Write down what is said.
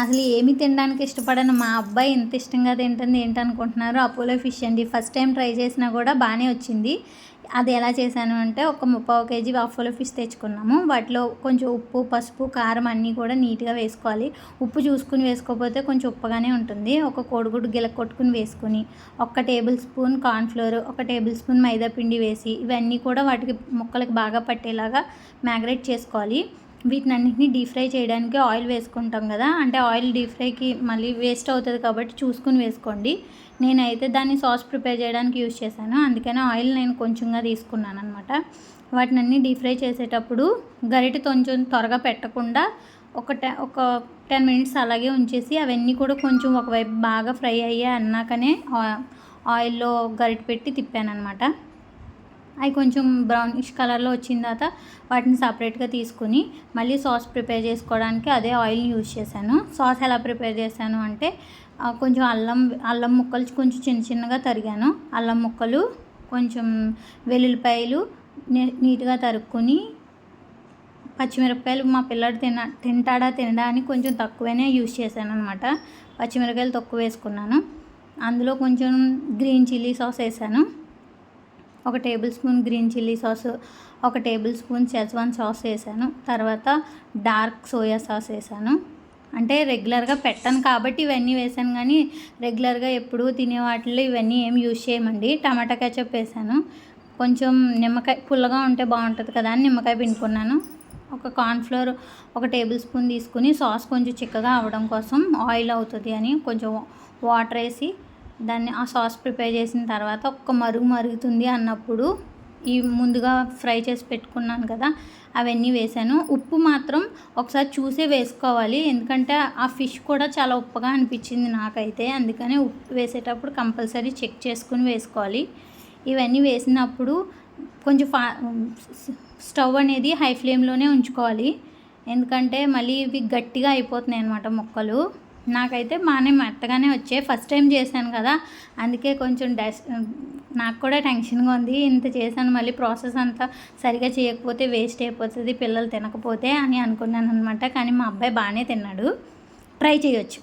అసలు ఏమి తినడానికి ఇష్టపడను మా అబ్బాయి ఇంత ఇష్టంగా తింటుంది ఏంటనుకుంటున్నారు? అపోలో ఫిష్ అండి. ఫస్ట్ టైం ట్రై చేసినా కూడా బాగానే వచ్చింది. అది ఎలా చేశాను అంటే ఒక 3/4 కేజీ అపోలో ఫిష్ తెచ్చుకున్నాము. వాటిలో కొంచెం ఉప్పు, పసుపు, కారం అన్నీ కూడా నీట్గా వేసుకోవాలి. ఉప్పు చూసుకుని వేసుకోకపోతే కొంచెం ఉప్పగానే ఉంటుంది. ఒక కోడిగుడ్డు గిలక్కొట్టుకుని వేసుకుని, 1 table spoon cornflour, 1 table spoon maida పిండి వేసి ఇవన్నీ కూడా వాటికి ముక్కలకి బాగా పట్టేలాగా మ్యాగ్రేట్ చేసుకోవాలి. వీటినన్నిటిని డీప్ ఫ్రై చేయడానికి ఆయిల్ వేసుకుంటాం కదా, అంటే ఆయిల్ డీప్ ఫ్రైకి మళ్ళీ వేస్ట్ అవుతుంది కాబట్టి చూసుకుని వేసుకోండి. నేనైతే దాన్ని సాస్ ప్రిపేర్ చేయడానికి యూజ్ చేశాను, అందుకని ఆయిల్ నేను కొంచెంగా తీసుకున్నాను అనమాట. వాటినన్నీ డీప్ ఫ్రై చేసేటప్పుడు గరిటె కొంచెం త్వరగా పెట్టకుండా ఒక 10 మినిట్స్ అలాగే ఉంచేసి అవన్నీ కూడా కొంచెం ఒకవైపు బాగా ఫ్రై అయ్యే అన్నాకనే ఆయిల్లో గరిటె పెట్టి తిప్పాను అనమాట. అవి కొంచెం బ్రౌనిష్ కలర్లో వచ్చిన తర్వాత వాటిని సపరేట్గా తీసుకుని మళ్ళీ సాస్ ప్రిపేర్ చేసుకోవడానికి అదే ఆయిల్ని యూజ్ చేశాను. సాస్ ఎలా ప్రిపేర్ చేశాను అంటే కొంచెం అల్లం ముక్కలు కొంచెం చిన్న చిన్నగా తరిగాను. అల్లం ముక్కలు, కొంచెం వెల్లుల్లిపాయలు నీట్గా తరుక్కుని, పచ్చిమిరపకాయలు మా పిల్లాడు తినడా అని కొంచెం తక్కువనే యూజ్ చేశాను అనమాట. పచ్చిమిరపకాయలు తక్కువ వేసుకున్నాను. అందులో కొంచెం గ్రీన్ చిల్లీ సాస్ వేసాను. 1 table spoon green chilli sauce, 1 table spoon schezwan sauce వేసాను. తర్వాత డార్క్ సోయా సాస్ వేసాను. అంటే రెగ్యులర్గా పెట్టను కాబట్టి ఇవన్నీ వేసాను, కానీ రెగ్యులర్గా ఎప్పుడూ తినే వాటిల్లో ఇవన్నీ ఏం యూజ్ చేయమండి. టమాటా కెచప్ వేసాను. కొంచెం నిమ్మకాయ పుల్లగా ఉంటే బాగుంటుంది కదా అని నిమ్మకాయ పిండుకున్నాను. ఒక కార్న్‌ఫ్లోర్ 1 టేబుల్ స్పూన్ తీసుకుని సాస్ కొంచెం చిక్కగా అవ్వడం కోసం ఆయిల్ అవుతుంది అని కొంచెం వాటర్ వేసి దాన్ని ఆ సాస్ ప్రిపేర్ చేసిన తర్వాత ఒక్క మరుగుతుంది అన్నప్పుడు ఈ ముందుగా ఫ్రై చేసి పెట్టుకున్నాను కదా అవన్నీ వేసాను. ఉప్పు మాత్రం ఒకసారి చూసే వేసుకోవాలి, ఎందుకంటే ఆ ఫిష్ కూడా చాలా ఉప్పుగా అనిపించింది నాకైతే. అందుకని ఉప్పు వేసేటప్పుడు కంపల్సరీ చెక్ చేసుకుని వేసుకోవాలి. ఇవన్నీ వేసినప్పుడు కొంచెం స్టవ్ అనేది హై ఫ్లేమ్లోనే ఉంచుకోవాలి, ఎందుకంటే మళ్ళీ ఇవి గట్టిగా అయిపోతున్నాయి అన్నమాట ముక్కలు. నాకైతే బాగానే మెత్తగానే వచ్చాయి. ఫస్ట్ టైం చేశాను కదా, అందుకే కొంచెం నాకు కూడా టెన్షన్గా ఉంది. ఇంత చేశాను, మళ్ళీ ప్రాసెస్ అంతా సరిగా చేయకపోతే వేస్ట్ అయిపోతుంది పిల్లలు తినకపోతే అని అనుకున్నాను అనమాట. కానీ మా అబ్బాయి బాగానే తిన్నాడు. ట్రై చేయొచ్చు.